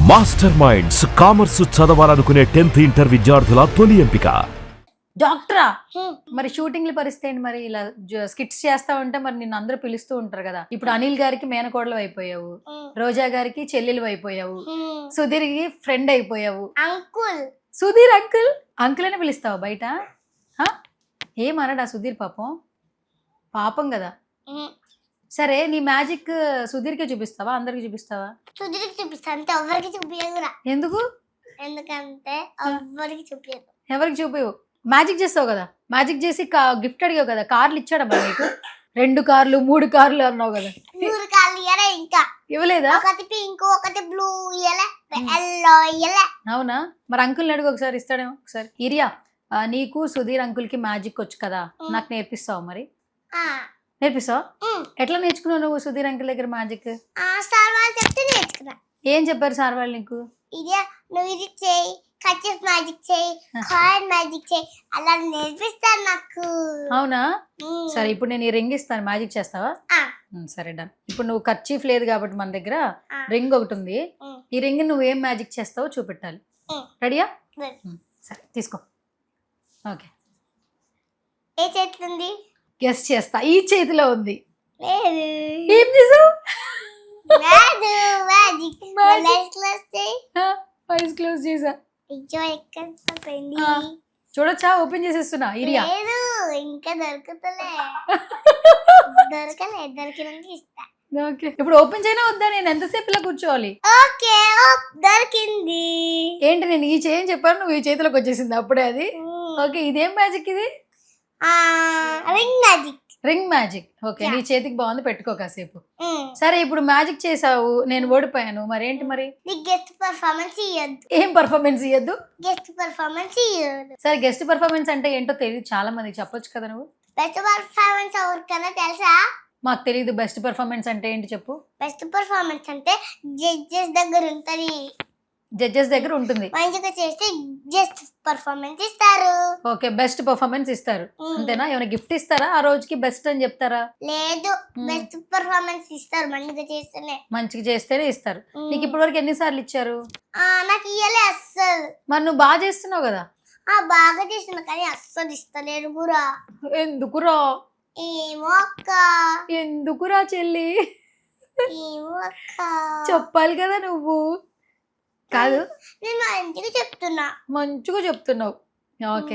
Master minds commerce చదవాలనుకునే 10th inter విద్యార్థుల తొలి ఎంపిక. డాక్టరా మరి షూటింగ్ల పరిస్థితి ఏంటి? మరి ఇలా స్కిట్స్ చేస్తా ఉంటే మరి నిన్ను అందరూ పిలుస్తూ ఉంటారు కదా. ఇప్పుడు అనిల్ గారికి మేనకోడలు అయిపోయావు, రోజా గారికి చెల్లెలు అయిపోయావు, సుధీర్కి ఫ్రెండ్ అయిపోయావు. అంకుల్ సుధీర్ అంకుల్ అంకుల్ అని పిలుస్తావా బయట? ఏమనడా సుధీర్? పాపం కదా. సరే, నీ మ్యాజిక్ సుధీర్కే చూపిస్తావా, అందరికి చూపిస్తావా? సుధీర్కి చూపిస్తా, అంతే. ఎవరికి చూపించదురా. ఎందుకు? ఎందుకంటే ఎవరికి చూపించదు. ఎవరికి చూపించవు? మ్యాజిక్ చేస్తావు కదా, మ్యాజిక్ చేసి గిఫ్ట్ అడిగావు కదా, కార్లు ఇచ్చాడమ్మా నీకు? 2 కార్లు 3 కార్లు అన్నావు కదా. 3 కార్లు ఇయ్యలే, ఇంకా ఇవ్వలేదా? ఒకటి పింక్, ఒకటి బ్లూ ఇయ్యలే, ఎల్లో ఇయ్యలే. అవునా? మరి అంకుల్ని అడుగు, ఒకసారి ఇస్తాడేమో. ఒకసారి ఇరియా, నీకు సుధీర్ అంకుల్ కి మ్యాజిక్ వచ్చు కదా, నాకు నేర్పిస్తావు? మరి నేర్పిస్తావా? ఎట్లా నేర్చుకున్నావు నువ్వు సుధీర్ అంకుల్ దగ్గర మ్యాజిక్? సార్ వాళ్ళు చెప్తే నేర్చుకున్నా. ఏం చెప్పారు సార్ వాళ్ళు నీకు? ఇదే నువ్వు ఇది చేయి, కచ్చిఫ్ మ్యాజిక్ చేయి, కాయిన్ మ్యాజిక్ చేయి, అలా నేర్పిస్తారు నాకు. అవునా? సరే, ఇప్పుడు నేను ఈ రింగ్ ఇస్తాను, మ్యాజిక్ చేస్తావా? సరే, డన్. ఇప్పుడు నువ్వు కర్చీఫ్ లేదు కాబట్టి మన దగ్గర రింగ్ ఒకటి ఉంది. ఈ రింగ్ నువ్వు ఏం మ్యాజిక్ చేస్తావో చూపెట్టాలి. రెడీయా? సరే, తీసుకో. ఓకే, ఏ చేతుంది? గెస్ చేస్తా. ఈ చేతిలో ఉంది. లేదు. ఏం చేసావు? లేదు, మ్యాజిక్. లైట్స్ చేయి. ఐస్ క్లోజ్ చేసా. అయ్యో, ఎక్కడ పోయింది? చూడొచ్చా? ఓపెన్ చేసేస్తున్నా. ఇరియా, లేదు, ఇంకా దొరుకుతలే. దొరికినాక ఇస్తా. ఓకే, ఇప్పుడు ఓపెన్ చేయనా వద్దా? నేను ఎంతసేపు ఇలా కూర్చోవాలి? ఓకే, దొరికింది. ఏంటి, నేను ఈ చేయి చెప్పాను, నువ్వు ఈ చేతిలోకి వచ్చేసింది అప్పుడే అది. ఓకే, ఇదేం మ్యాజిక్ ఇది? Ring magic. Ring magic. Okay, నీ చేతికి బాగుంది, పెట్టుకో కాసేపు. సరే, ఇప్పుడు మ్యాజిక్ చేసావు, నేను ఓడిపోయాను, మరేంటి మరి? నీకు గెస్ట్ పర్ఫార్మెన్స్ ఇయ్యద్దు. ఏం పర్ఫార్మెన్స్ ఇయ్యద్దు? గెస్ట్ పర్ఫార్మెన్స్ ఇయ్యదు. సరే, గెస్ట్ పర్ఫార్మెన్స్ అంటే ఏంటో తెలియదు చాలా మందికి, చెప్పొచ్చు కదా నువ్వు. బెస్ట్ పర్ఫార్మెన్స్ ఎవరికైనా తెలుసా? మాకు తెలియదు. బెస్ట్ పర్ఫార్మెన్స్ అంటే ఏంటి చెప్పు. బెస్ట్ పర్ఫార్మెన్స్ అంటే జడ్జెస్ దగ్గర ఉంటది, జడ్జెస్ దగ్గర ఉంటుంది. మంచిగా చేస్తే జస్ట్ పర్ఫార్మెన్స్ ఇస్తారు. ఓకే, బెస్ట్ పర్ఫార్మెన్స్ ఇస్తారు, అంతేనా? ఏమైనా గిఫ్ట్ ఇస్తారా ఆ రోజుకి? బెస్ట్ అని చెప్తారా? లేదు, బెస్ట్ పర్ఫార్మెన్స్ ఇస్తారు. మంచిగా చేస్తేనే ఇస్తారు. నీకు ఇప్పటి వరకు ఎన్నిసార్లు ఇచ్చారు? నాకు ఇయ్యలే అస్సలు. మరి నువ్వు బాగా చేస్తున్నావు కదా. బాగా చేస్తున్నా, కానీ అస్సలు ఇస్తలేరు కూడా. ఎందుకురా? ఏమో అక్క. ఎందుకురా చెల్లి? ఏమో అక్క. చెప్పాలి కదా నువ్వు. కాదు, నేను మంచిగా చెప్తున్నా. మంచిగా చెప్తున్నావు. ఓకే,